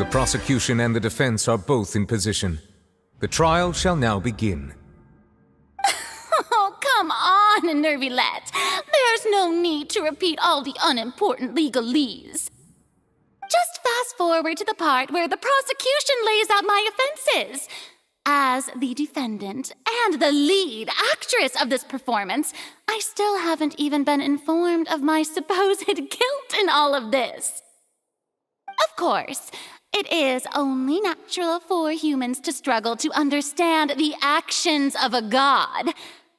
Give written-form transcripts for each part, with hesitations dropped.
The prosecution and the defense are both in position. The trial shall now begin. Oh, come on, Nervylette. There's no need to repeat all the unimportant legalese. Just fast forward to the part where the prosecution lays out my offenses. As the defendant and the lead actress of this performance, I still haven't even been informed of my supposed guilt in all of this. Of course, it is only natural for humans to struggle to understand the actions of a god.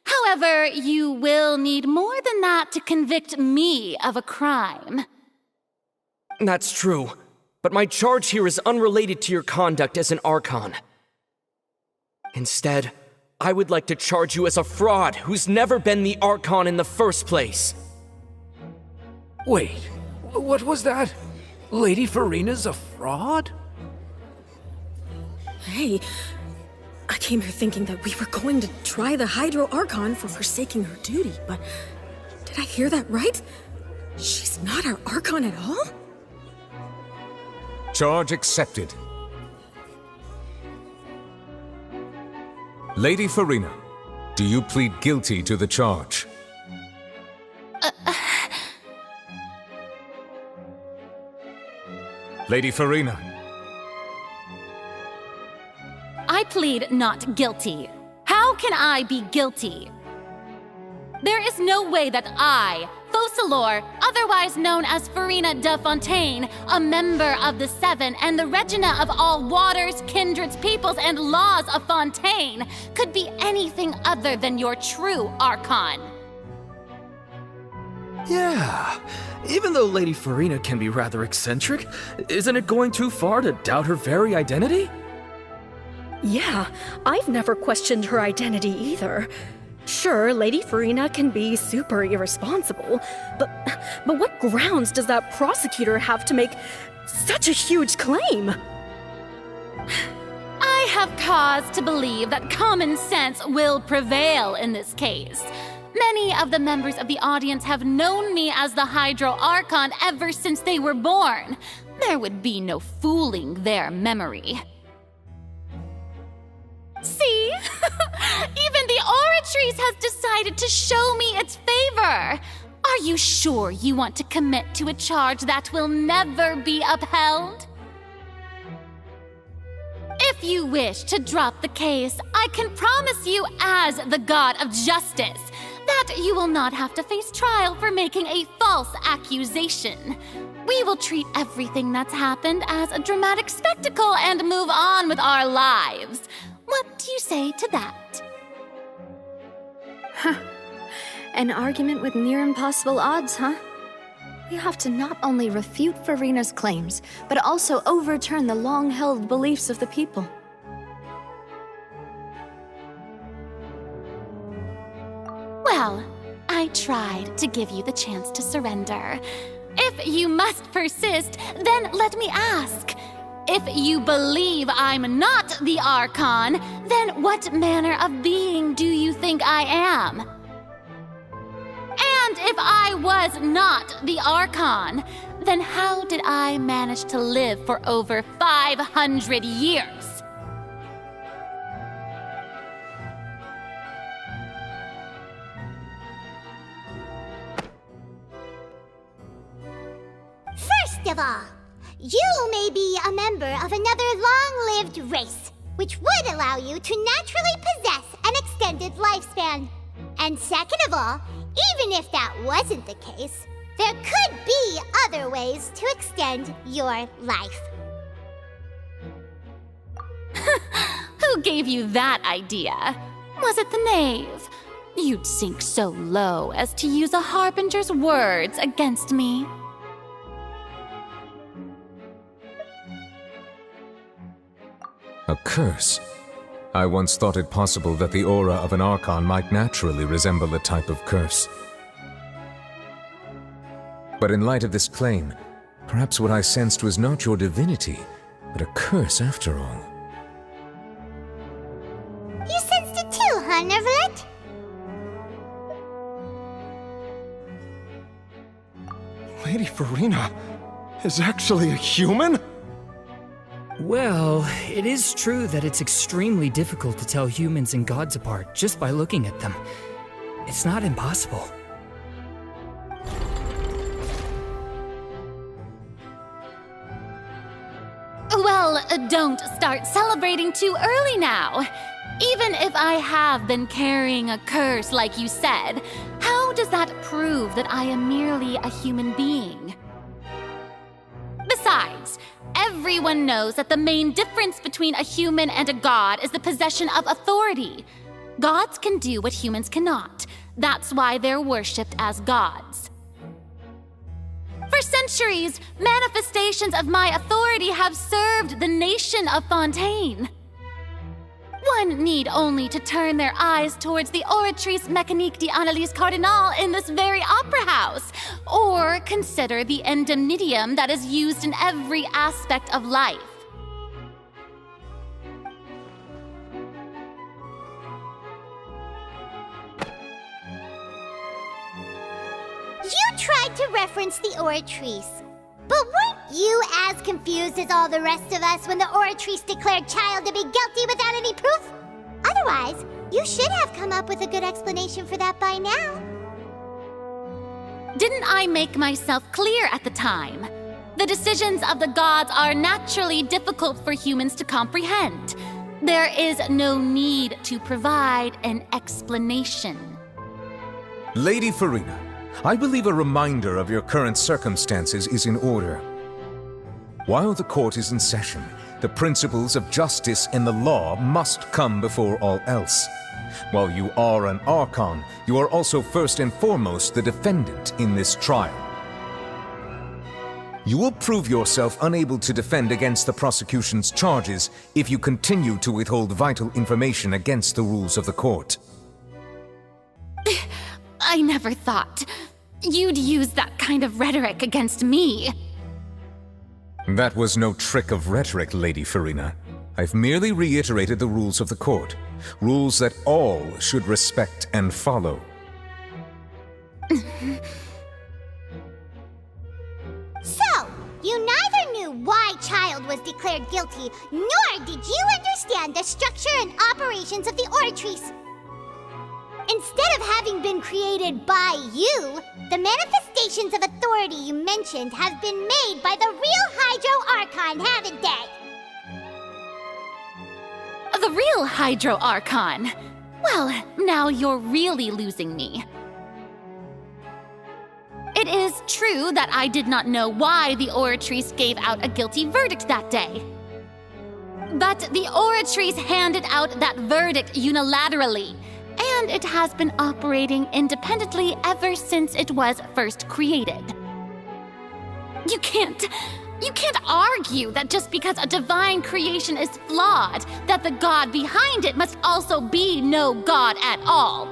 However, you will need more than that to convict me of a crime. That's true, but my charge here is unrelated to your conduct as an Archon. Instead, I would like to charge you as a fraud who's never been the Archon in the first place. Wait, what was that? Lady Furina's a fraud? Hey, I came here thinking that we were going to try the Hydro Archon for forsaking her duty, but did I hear that right? She's not our Archon at all? Charge accepted. Lady Furina, do you plead guilty to the charge? Lady Furina. I plead not guilty. How can I be guilty? There is no way that I, Focalor, otherwise known as Furina de Fontaine, a member of the Seven and the Regina of all waters, kindreds, peoples, and laws of Fontaine, could be anything other than your true Archon. Yeah, even though Lady Furina can be rather eccentric, isn't it going too far to doubt her very identity? Yeah, I've never questioned her identity either. Sure, Lady Furina can be super irresponsible, but what grounds does that prosecutor have to make such a huge claim? I have cause to believe that common sense will prevail in this case. Many of the members of the audience have known me as the Hydro Archon ever since they were born. There would be no fooling their memory. See? Even the Oratrice has decided to show me its favor. Are you sure you want to commit to a charge that will never be upheld? If you wish to drop the case, I can promise you as the God of Justice that you will not have to face trial for making a false accusation. We will treat everything that's happened as a dramatic spectacle and move on with our lives. What do you say to that? An argument with near impossible odds, huh? We have to not only refute Furina's claims, but also overturn the long-held beliefs of the people. Well, I tried to give you the chance to surrender. If you must persist, then let me ask. If you believe I'm not the Archon, then what manner of being do you think I am? And if I was not the Archon, then how did I manage to live for over 500 years? First of all, you may be a member of another long-lived race, which would allow you to naturally possess an extended lifespan. And second of all, even if that wasn't the case, there could be other ways to extend your life. Who gave you that idea? Was it the knave? You'd sink so low as to use a harbinger's words against me. A curse? I once thought it possible that the aura of an Archon might naturally resemble a type of curse. But in light of this claim, perhaps what I sensed was not your divinity, but a curse after all. You sensed it too, huh, Nervylette? Lady Furina is actually a human? Well, it is true that it's extremely difficult to tell humans and gods apart just by looking at them. It's not impossible. Well, don't start celebrating too early now. Even if I have been carrying a curse like you said, how does that prove that I am merely a human being? Besides, everyone knows that the main difference between a human and a god is the possession of authority. Gods can do what humans cannot. That's why they're worshipped as gods. For centuries, manifestations of my authority have served the nation of Fontaine. One need only to turn their eyes towards the Oratrice Mécanique d'Analyse Cardinal in this very opera house, or consider the indemnitium that is used in every aspect of life. You tried to reference the Oratrice. But weren't you as confused as all the rest of us when the Oratrice declared Child to be guilty without any proof? Otherwise, you should have come up with a good explanation for that by now. Didn't I make myself clear at the time? The decisions of the gods are naturally difficult for humans to comprehend. There is no need to provide an explanation. Lady Furina, I believe a reminder of your current circumstances is in order. While the court is in session, the principles of justice and the law must come before all else. While you are an Archon, you are also first and foremost the defendant in this trial. You will prove yourself unable to defend against the prosecution's charges if you continue to withhold vital information against the rules of the court. I never thought you'd use that kind of rhetoric against me. That was no trick of rhetoric, Lady Furina. I've merely reiterated the rules of the court, rules that all should respect and follow. So, you neither knew why Child was declared guilty, nor did you understand the structure and operations of the Oratrice. Instead of having been created by you, the manifestations of authority you mentioned have been made by the real Hydro Archon, haven't they? The real Hydro Archon? Well, now you're really losing me. It is true that I did not know why the Oratrice gave out a guilty verdict that day. But the Oratrice handed out that verdict unilaterally, and it has been operating independently ever since it was first created. You can't argue that just because a divine creation is flawed, that the god behind it must also be no god at all.